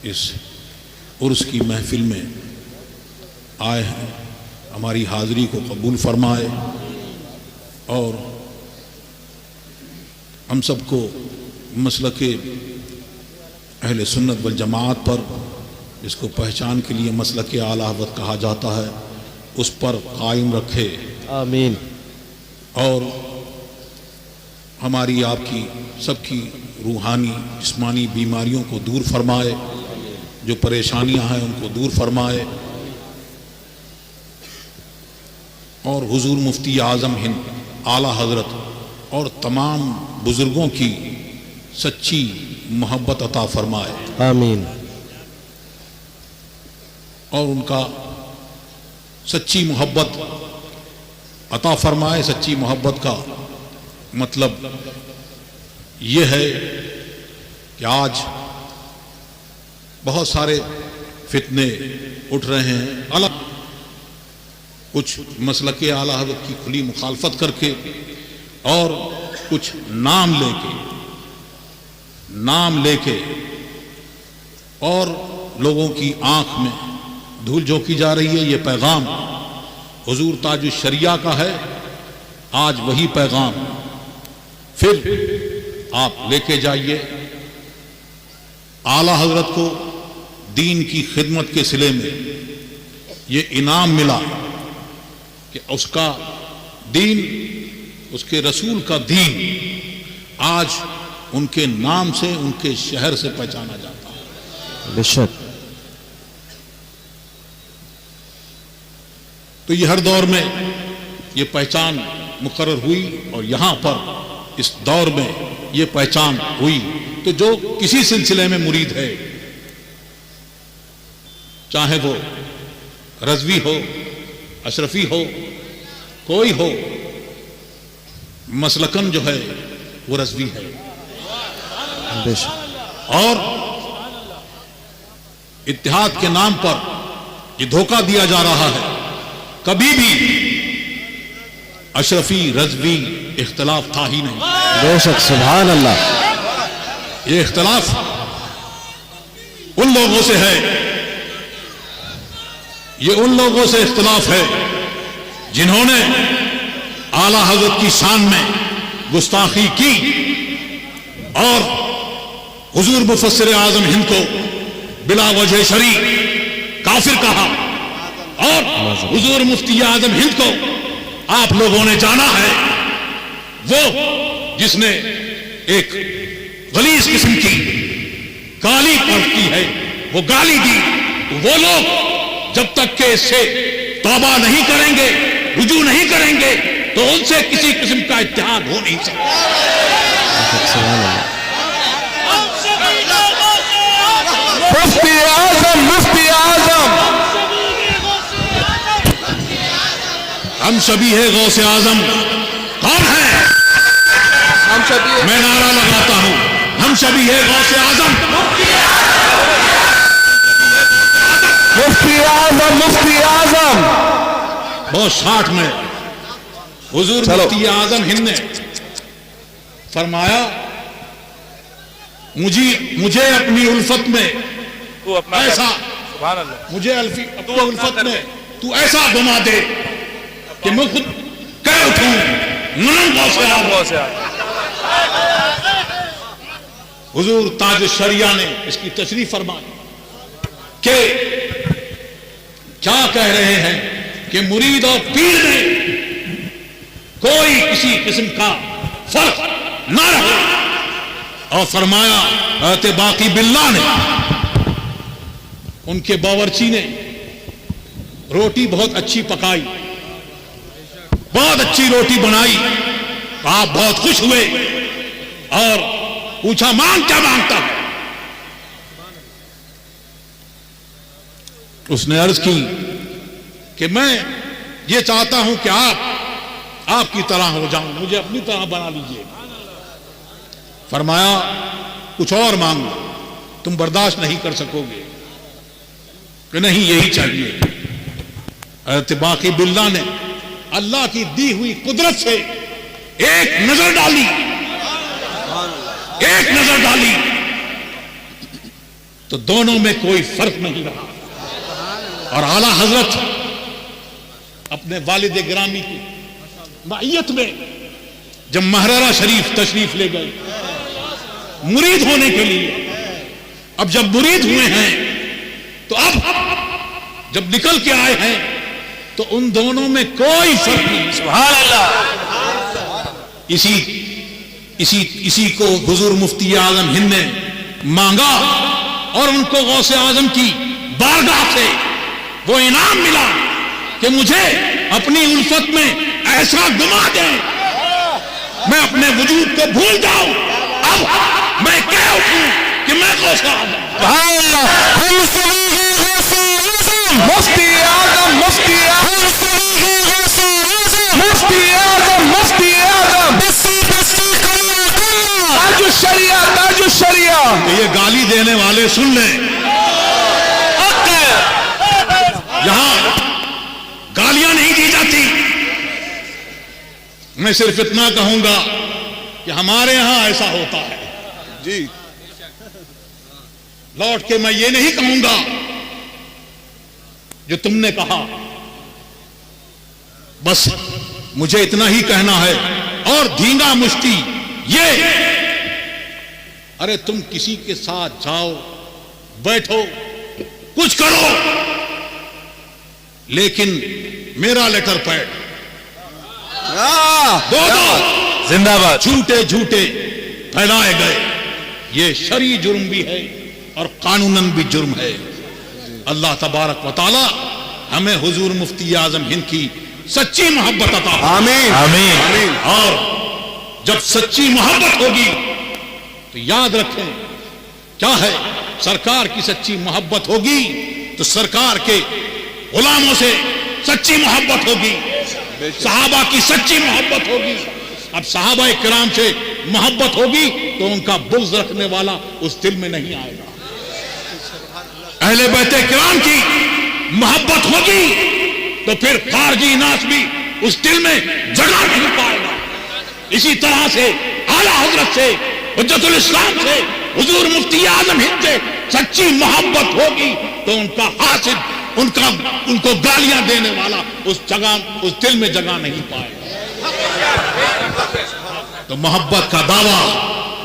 اس عرس کی محفل میں آئے ہیں، ہماری حاضری کو قبول فرمائے اور ہم سب کو مسلک اہل سنت والجماعت پر، جس کو پہچان کے لیے مسلک اعلیٰ حضرت کہا جاتا ہے، اس پر قائم رکھے، آمین۔ اور ہماری آپ کی سب کی روحانی جسمانی بیماریوں کو دور فرمائے، جو پریشانیاں ہیں ان کو دور فرمائے، اور حضور مفتی اعظم ہند اعلیٰ حضرت اور تمام بزرگوں کی سچی محبت عطا فرمائے، آمین۔ اور ان کا سچی محبت عطا فرمائے۔ سچی محبت کا مطلب یہ ہے کہ آج بہت سارے فتنے اٹھ رہے ہیں، الگ کچھ مسلک اعلیٰ حضرت کی کھلی مخالفت کر کے، اور کچھ نام لے کے اور لوگوں کی آنکھ میں دھول جھونکی جا رہی ہے۔ یہ پیغام حضور تاج الشریعہ کا ہے، آج وہی پیغام پھر آپ لے کے جائیے۔ اعلیٰ حضرت کو دین کی خدمت کے صلے میں یہ انعام ملا کہ اس کا دین، اس کے رسول کا دین آج ان کے نام سے، ان کے شہر سے پہچانا جاتا ہے۔ بے شک۔ تو یہ ہر دور میں یہ پہچان مقرر ہوئی، اور یہاں پر اس دور میں یہ پہچان ہوئی۔ تو جو کسی سلسلے میں مرید ہے، چاہے وہ رضوی ہو، اشرفی ہو، کوئی ہو، مسلکن جو ہے وہ رضوی ہے، بے شک۔ اور اتحاد کے نام پر یہ دھوکہ دیا جا رہا ہے۔ کبھی بھی اشرفی رضوی اختلاف تھا ہی نہیں۔ بے شک، سبحان اللہ۔ یہ اختلاف ان لوگوں سے ہے، یہ ان لوگوں سے اختلاف ہے جنہوں نے اعلیٰ حضرت کی شان میں گستاخی کی اور حضور مفسر اعظم ہند کو بلا وجہ شرعی کافر کہا، اور حضور مفتی اعظم ہند کو آپ لوگوں نے جانا ہے وہ جس نے ایک غلیظ قسم کی گالی پڑھتی ہے، وہ گالی دی، تو وہ لوگ جب تک کہ اس سے توبہ نہیں کریں گے، رجوع نہیں کریں گے، تو ان سے کسی قسم کا اتحاد ہو نہیں سکتا۔ سبحان اللہ۔ مفتی اعظم، مفتی اعظم، ہم شبیہ غوث اعظم کون ہیں؟ ہم شبیہ میں نعرہ لگاتا ہوں، ہم شبیہ غوث اعظم، مفتی اعظم، مفتی اعظم۔ بہت 60 میں حضور مفتی اعظم ہند نے فرمایا، مجھے اپنی الفت میں ایسا، مجھے اپنی الفت میں تو ایسا بنا دے کہ میں خود کہہ اٹھوں منم غوث اعظم۔ حضور تاج الشریعہ نے اس کی تشریح فرمائی کہ کیا کہہ رہے ہیں کہ مرید اور پیر میں کوئی کسی قسم کا فرق نہ رہے، اور فرمایا حضرت باقی باللہ نے، ان کے باورچی نے روٹی بہت اچھی پکائی، بہت اچھی روٹی بنائی، آپ بہت خوش ہوئے اور پوچھا مانگ کیا مانگتا ہے؟ اس نے عرض کی کہ میں یہ چاہتا ہوں کہ آپ کی طرح ہو جاؤں، مجھے اپنی طرح بنا لیجئے۔ فرمایا کچھ اور مانگو، تم برداشت نہیں کر سکو گے، کہ نہیں یہی چاہیے۔ حضرت باقی باللہ نے اللہ کی دی ہوئی قدرت سے ایک نظر ڈالی، تو دونوں میں کوئی فرق نہیں رہا. اور اعلی حضرت اپنے والد گرامی کی معیت میں جب مہررہ شریف تشریف لے گئے مرید ہونے کے لیے، اب جب مرید ہوئے ہیں تو اب جب نکل کے آئے ہیں تو ان دونوں میں کوئی فرق نہیں. سبحان اللہ. اسی کو حضور مفتی اعظم ہند نے مانگا اور ان کو غوث اعظم کی بارگاہ سے وہ انعام ملا کہ مجھے اپنی الفت میں ایسا گما دیں میں اپنے وجود کو بھول جاؤں. اب میں کہہ اٹھوں کہ میں غوث اعظم. سبحان اللہ. ہم سبھی ہیں غوث اعظم. مفتی اعظم مفتی اعظم مفتی اعظم مفتی اعظم تاج الشریعہ تاج الشریعہ. یہ گالی دینے والے سن لیں، یہاں گالیاں نہیں دی جاتی. میں صرف اتنا کہوں گا کہ ہمارے ہاں ایسا ہوتا ہے جی. لوٹ کے میں یہ نہیں کہوں گا جو تم نے کہا، بس مجھے اتنا ہی کہنا ہے. اور دھینگا مشتی یہ، ارے تم کسی کے ساتھ جاؤ بیٹھو کچھ کرو، لیکن میرا لیٹر پیڈ دو زندہ باد. جھوٹے پھیلائے گئے، یہ شرعی جرم بھی ہے اور قانوناً بھی جرم ہے. اللہ تبارک و تعالی ہمیں حضور مفتی اعظم ہند کی سچی محبت عطا فرمائے. آمین آمین. اور جب سچی محبت ہوگی تو یاد رکھیں کیا ہے، سرکار کی سچی محبت ہوگی تو سرکار کے غلاموں سے سچی محبت ہوگی، صحابہ کی سچی محبت ہوگی. اب صحابہ کرام سے محبت ہوگی تو ان کا بغض رکھنے والا اس دل میں نہیں آئے گا. اہل بیت کرام کی محبت ہوگی تو پھر خارجی ناس بھی اس دل میں جگہ نہیں پائے گا. اسی طرح سے اعلیٰ حضرت سے، حجت الاسلام سے، حضور مفتی اعظم ہند سے سچی محبت ہوگی تو ان کا حاسد، ان کو گالیاں دینے والا اس دل میں جگہ نہیں پائے گا. تو محبت کا دعویٰ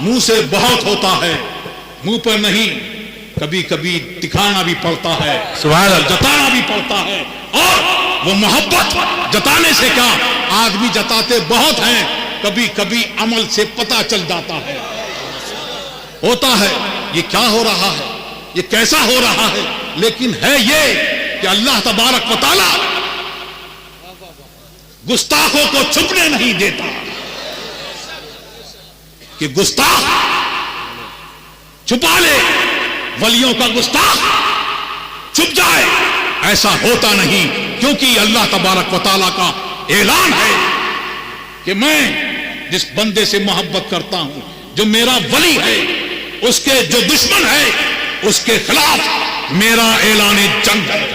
منہ سے بہت ہوتا ہے، منہ پر نہیں، کبھی کبھی دکھانا بھی پڑتا ہے، سبحان اللہ. جتانا بھی پڑتا ہے. اور وہ محبت جتانے سے کیا، آدمی جتاتے بہت ہیں، کبھی کبھی عمل سے پتہ چل جاتا ہے، ہوتا ہے یہ کیا ہو رہا ہے، یہ کیسا ہو رہا ہے. لیکن ہے یہ کہ اللہ تبارک و تعالی گستاخوں کو چھپنے نہیں دیتا کہ گستاخ چھپا لے، ولیوں کا گستاخ چھپ جائے، ایسا ہوتا نہیں. کیونکہ اللہ تبارک و تعالیٰ کا اعلان ہے کہ میں جس بندے سے محبت کرتا ہوں، جو میرا ولی ہے، اس کے جو دشمن ہے اس کے خلاف میرا اعلان جنگ ہے.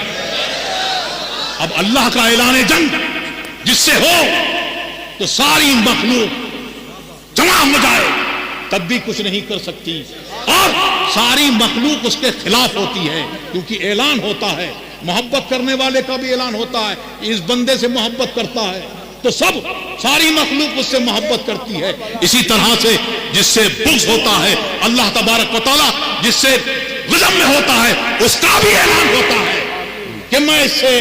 اب اللہ کا اعلان جنگ جس سے ہو تو ساری مخلوق جمع ہو جائے تب بھی کچھ نہیں کر سکتی، اور ساری مخلوق اس کے خلاف ہوتی ہے. کیونکہ اعلان ہوتا ہے، محبت کرنے والے کا بھی اعلان ہوتا ہے، اس بندے سے محبت کرتا ہے تو ساری مخلوق اس سے محبت کرتی ہے. اسی طرح سے جس سے بغض ہوتا ہے، اللہ تبارک و تعالیٰ جس سے غضب میں ہوتا ہے، اس کا بھی اعلان ہوتا ہے کہ میں اس سے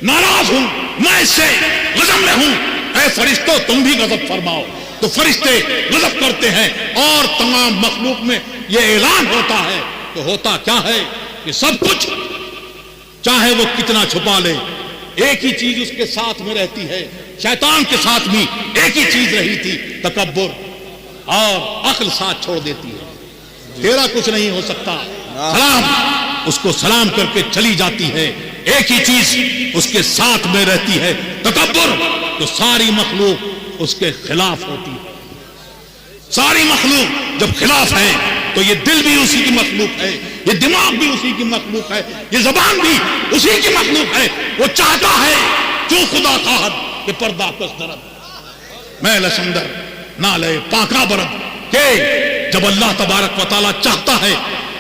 ناراض ہوں، میں اس سے غضب میں ہوں. اے فرشتوں تم بھی غضب فرماؤ. تو فرشتے غضب کرتے ہیں اور تمام مخلوق میں یہ اعلان ہوتا ہے. تو ہوتا کیا ہے کہ سب کچھ چاہے وہ کتنا چھپا لے، ایک ہی چیز اس کے ساتھ میں رہتی ہے. شیطان کے ساتھ بھی ایک ہی چیز رہی تھی، تکبر، اور عقل ساتھ چھوڑ دیتی ہے. تیرا کچھ نہیں ہو سکتا، سلام، اس کو سلام کر کے چلی جاتی ہے. ایک ہی چیز اس کے ساتھ میں رہتی ہے، تکبر. تو ساری مخلوق اس کے خلاف ہوتی ہے. ساری مخلوق جب خلاف ہے تو یہ دل بھی اسی کی مخلوق ہے، یہ دماغ بھی اسی کی مخلوق ہے، یہ زبان بھی اسی کی مخلوق ہے. وہ چاہتا ہے جو خدا خواہد کہ پردہ کس درد میں لسندر نہ لے پاکا برد، کہ جب اللہ تبارک و تعالیٰ چاہتا ہے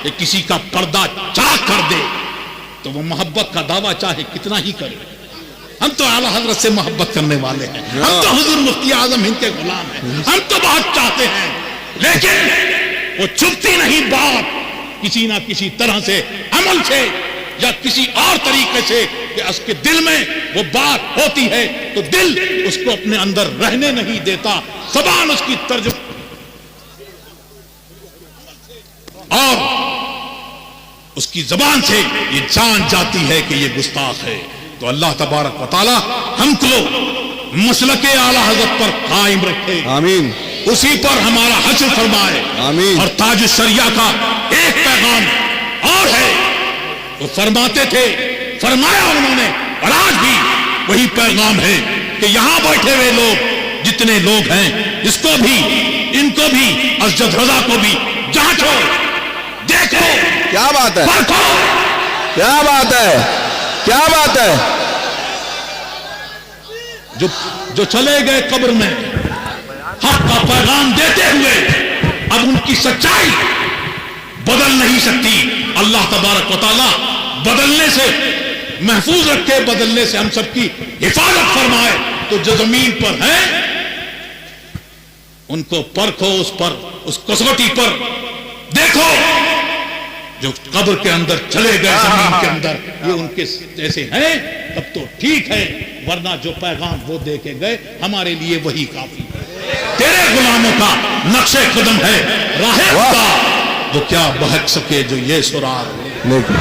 کہ کسی کا پردہ چاک کر دے تو وہ محبت کا دعویٰ چاہے کتنا ہی کرے. ہم تو اعلیٰ حضرت سے محبت کرنے والے ہیں, ہم تو حضور مفتی اعظم ہند کے غلام ہیں, ہم تو بہت چاہتے ہیں, لیکن وہ چھپتی نہیں بات کسی نہ کسی طرح سے, عمل سے یا کسی اور طریقے سے, کہ اس کے دل میں وہ بات ہوتی ہے تو دل اس کو اپنے اندر رہنے نہیں دیتا, زبان اس کی ترجمہ اور اس کی زبان سے یہ جان جاتی ہے کہ یہ گستاخ ہے. تو اللہ تبارک و تعالی ہم کو مسلک اعلیٰ حضرت پر قائم رکھے, آمین, اسی پر ہمارا حشر فرمائے, آمین. اور تاج الشریعہ کا ایک پیغام اور ہے, وہ فرماتے تھے, فرمایا انہوں نے, اور آج بھی وہی پیغام ہے کہ یہاں بیٹھے ہوئے لوگ جتنے لوگ ہیں, اس کو بھی, ان کو بھی, اسجد رضا کو بھی جانچو, دیکھو, کیا بات ہے, پرکھو, کیا بات ہے, کیا بات ہے. جو چلے گئے قبر میں حق کا پیغام دیتے ہوئے, اب ان کی سچائی بدل نہیں سکتی. اللہ تبارک و تعالی بدلنے سے محفوظ رکھے, بدلنے سے ہم سب کی حفاظت فرمائے. تو جو زمین پر ہیں ان کو پرکھو, اس پر, اس کسوٹی پر دیکھو. جو قبر کے اندر چلے گئے زمین کے اندر, یہ ان کے جیسے ہیں تب تو ٹھیک ہے, ورنہ جو پیغام وہ دے کے گئے ہمارے لیے وہی کافی ہے. تیرے غلاموں کا نقش قدم ہے راہ خدا, وہ کیا بہک سکے جو یہ سراغ.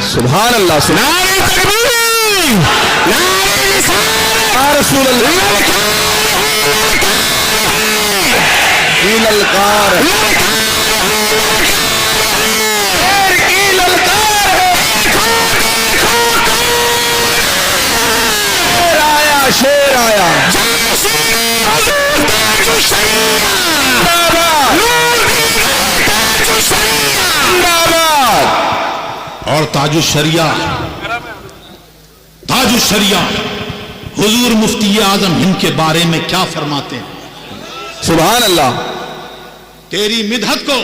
سبحان اللہ, نعرہ تکبیر, نعرہ رسالت, یا رسول اللہ, کی للکار ہے, شیر آیا, اور تاج الشریعہ, تاج الشریعہ حضور مفتی اعظم ہند کے بارے میں کیا فرماتے ہیں. سبحان اللہ. تیری مدحت کو,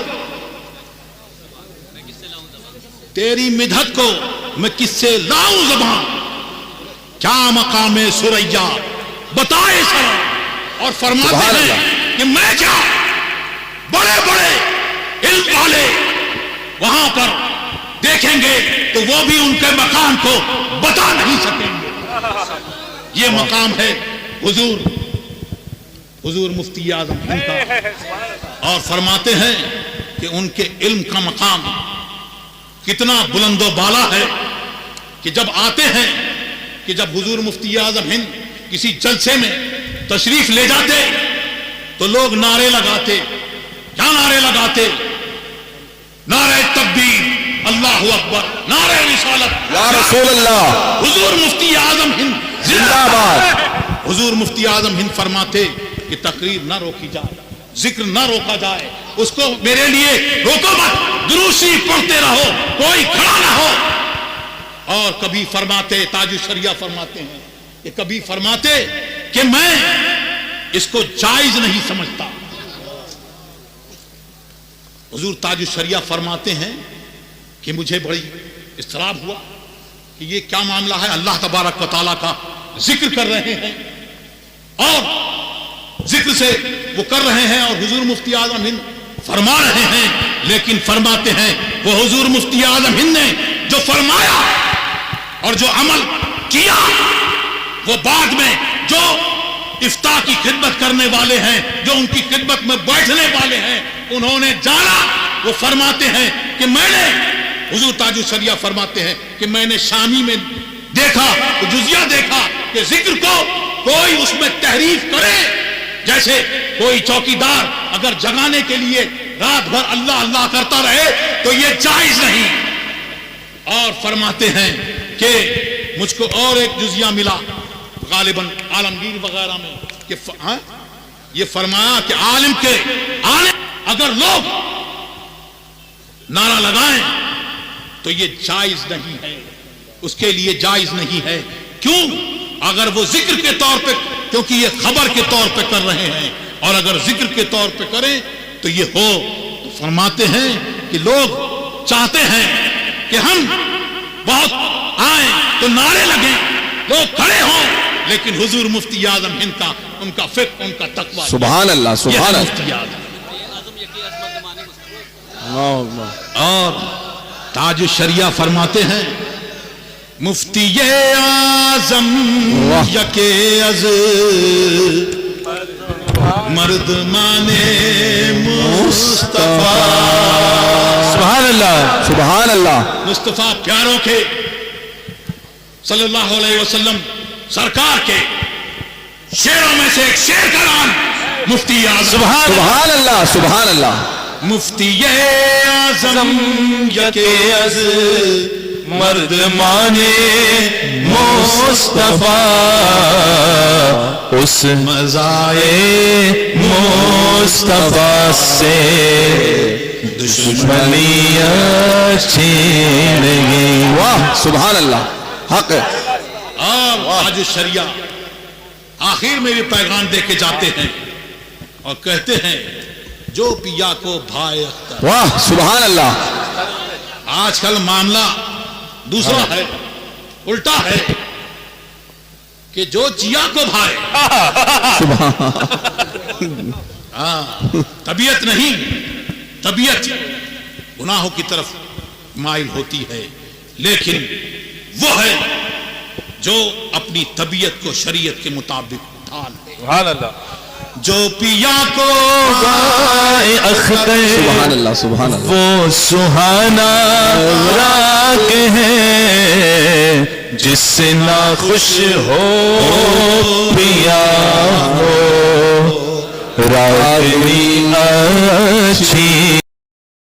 تیری مدحت کو میں کس سے لاؤں زبان, کیا مقام سریا بتائے سر. اور فرماتے ہیں کہ میں کیا, بڑے بڑے علم والے وہاں پر دیکھیں گے تو وہ بھی ان کے مقام کو بتا نہیں سکیں گے. یہ مقام ہے حضور مفتی اعظم ہند کا. اور فرماتے ہیں کہ ان کے علم کا مقام کتنا بلند و بالا ہے کہ جب آتے ہیں, کہ جب حضور مفتی اعظم ہند کسی جلسے میں تشریف لے جاتے تو لوگ نعرے لگاتے. کیا نعرے لگاتے؟ نعرہ تکبیر, اللہ اکبر, نعرہ رسالت, یا رسول اللہ, حضور مفتی اعظم ہند زندہ باد. حضور مفتی اعظم ہند فرماتے کہ تقریر نہ روکی جائے, ذکر نہ روکا جائے, اس کو میرے لیے روکو مت, درود شریف پڑھتے رہو, کوئی کھڑا نہ ہو. اور کبھی فرماتے, تاج الشریعہ فرماتے ہیں کہ کبھی فرماتے کہ میں اس کو جائز نہیں سمجھتا. حضور تاج الشریعہ فرماتے ہیں کہ مجھے بڑی اضطراب ہوا کہ یہ کیا معاملہ ہے. اللہ تبارک و تعالیٰ کا ذکر کر رہے ہیں اور ذکر سے وہ کر رہے ہیں, اور حضور مفتی اعظم ہند فرما رہے ہیں, لیکن فرماتے ہیں وہ حضور مفتی اعظم ہند نے جو فرمایا اور جو عمل کیا, وہ بعد میں جو افتاء کی خدمت کرنے والے ہیں, جو ان کی خدمت میں بیٹھنے والے ہیں, انہوں نے جانا. وہ فرماتے ہیں کہ میں نے, حضور تاج الشریعہ فرماتے ہیں کہ میں نے شامی میں دیکھا, جزیہ دیکھا کہ ذکر کو کوئی اس میں تحریف کرے, جیسے کوئی چوکیدار اگر جگانے کے لیے رات بھر اللہ اللہ کرتا رہے تو یہ جائز نہیں. اور فرماتے ہیں کہ مجھ کو اور ایک جزیہ ملا غالباً عالمگیر وغیرہ میں کہ یہ فرمایا کہ عالم اگر لوگ نعرہ لگائیں تو یہ جائز نہیں ہے, اس کے لیے جائز نہیں ہے. کیوں؟ اگر وہ ذکر کے طور پہ, کیونکہ یہ خبر کے طور پہ کر رہے ہیں, اور اگر ذکر کے طور پہ کریں تو یہ ہو. تو فرماتے ہیں کہ لوگ چاہتے ہیں کہ ہم بہت آئیں تو نعرے لگیں، لوگ کھڑے ہوں، لیکن حضور مفتی اعظم ہند کا، ان کا فقہ، ان کا تقویٰ، سبحان اللہ، یہ سبحان ہے اللہ. مفتی اعظم. اور تاج الشریعہ فرماتے ہیں مفتی اعظم یکے از مردمان مصطفیٰ. سبحان اللہ، سبحان اللہ. مصطفیٰ پیاروں کے صلی اللہ علیہ وسلم سرکار کے شعروں میں سے ایک شعر کا نام مفتی اعظم. سبحان اللہ، سبحان اللہ. مفتی اعظم یکے از مردمان مصطفیٰ اس مزائے مصطفیٰ سے دشمنیاں چھین گئی. واہ سبحان اللہ. حق ہے. اور آج الشریعہ آخر میں بھی پیغام دے کے جاتے ہیں اور کہتے ہیں جو پیا کو بھائے اختر. واہ سبحان اللہ. آج کل معاملہ دوسرا ہے، الٹا ہے کہ جو چیا کو بھائے. طبیعت نہیں، طبیعت گناہوں کی طرف مائل ہوتی ہے، لیکن وہ ہے جو اپنی طبیعت کو شریعت کے مطابق ڈھال دے. سبحان اللہ. جو پیا کو بھائے اختر سبحان اللہ، سبحان اللہ. وہ سہانا راگ ہے جس سے نہ خوش ہو پیا ہو راگ بھی اچھی